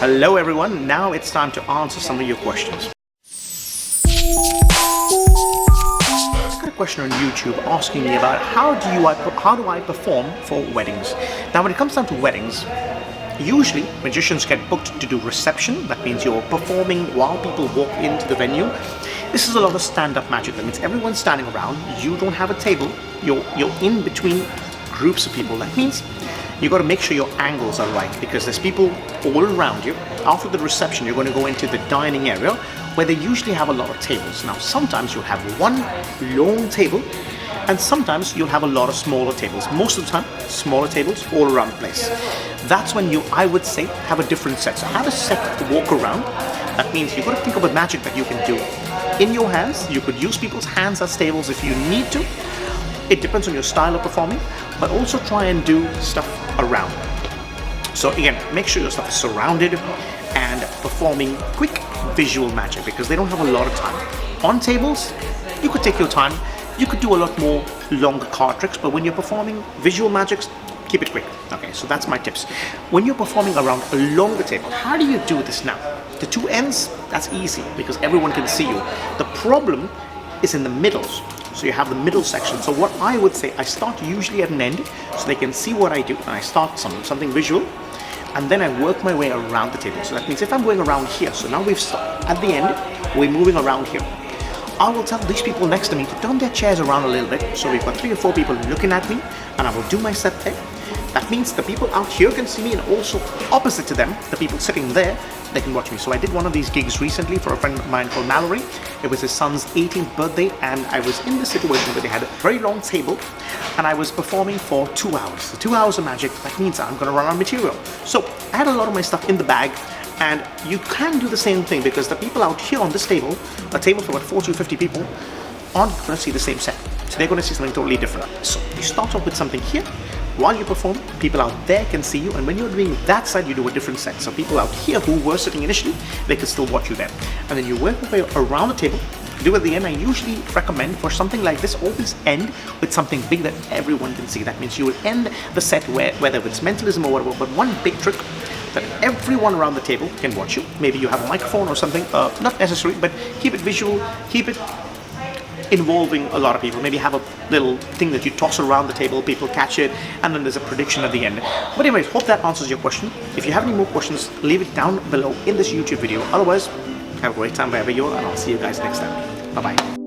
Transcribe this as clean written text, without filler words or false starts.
Hello everyone, now it's time to answer some of your questions. I got a question on YouTube asking me about how do I perform for weddings. Now when it comes down to weddings, usually magicians get booked to do reception. That means you're performing while people walk into the venue. This is a lot of stand-up magic. That means everyone's standing around, you don't have a table, you're in between groups of people. That means you got to make sure your angles are right, because there's people all around you. After the reception, you're going to go into the dining area where they usually have a lot of tables. Now, sometimes you'll have one long table, and sometimes you'll have a lot of smaller tables. Most of the time, smaller tables all around the place. That's when I would say, have a different set. So have a set to walk around. That means you've got to think of a magic that you can do in your hands. You could use people's hands as tables if you need to. It depends on your style of performing, but also try and do stuff around. So again, make sure your stuff is surrounded and performing quick visual magic, because they don't have a lot of time. On tables, you could take your time. You could do a lot more longer card tricks, but when you're performing visual magics, keep it quick. Okay, so that's my tips. When you're performing around a longer table, how do you do this now? The two ends, that's easy because everyone can see you. The problem is in the middles. So you have the middle section. So what I would say, I start usually at an end so they can see what I do, and I start something visual, and then I work my way around the table. So that means if I'm going around here, so now we've stopped at the end, we're moving around here. I will tell these people next to me to turn their chairs around a little bit. So we've got 3 or 4 people looking at me, and I will do my set there. That means the people out here can see me, and also opposite to them, the people sitting there, they can watch me. So I did one of these gigs recently for a friend of mine called Mallory. It was his son's 18th birthday, and I was in the situation where they had a very long table, and I was performing for 2 hours. So 2 hours of magic, that means I'm going to run out of material. So I had a lot of my stuff in the bag, and you can do the same thing, because the people out here on this table, a table for about 40 or 50 people, aren't going to see the same set. So they're going to see something totally different. So you start off with something here. While you perform, people out there can see you, and when you're doing that side, you do a different set. So people out here who were sitting initially, they can still watch you there. And then you work your way around the table. Do at the end. I usually recommend for something like this, always end with something big that everyone can see. That means you will end the set whether it's mentalism or whatever, but one big trick that everyone around the table can watch you. Maybe you have a microphone or something, not necessary, but keep it visual, keep it involving a lot of people. Maybe have a little thing that you toss around the table, people catch it, and then there's a prediction at the end. But anyways, hope that answers your question. If you have any more questions, leave it down below in this YouTube video. Otherwise, have a great time wherever you are, and I'll see you guys next time. Bye-bye.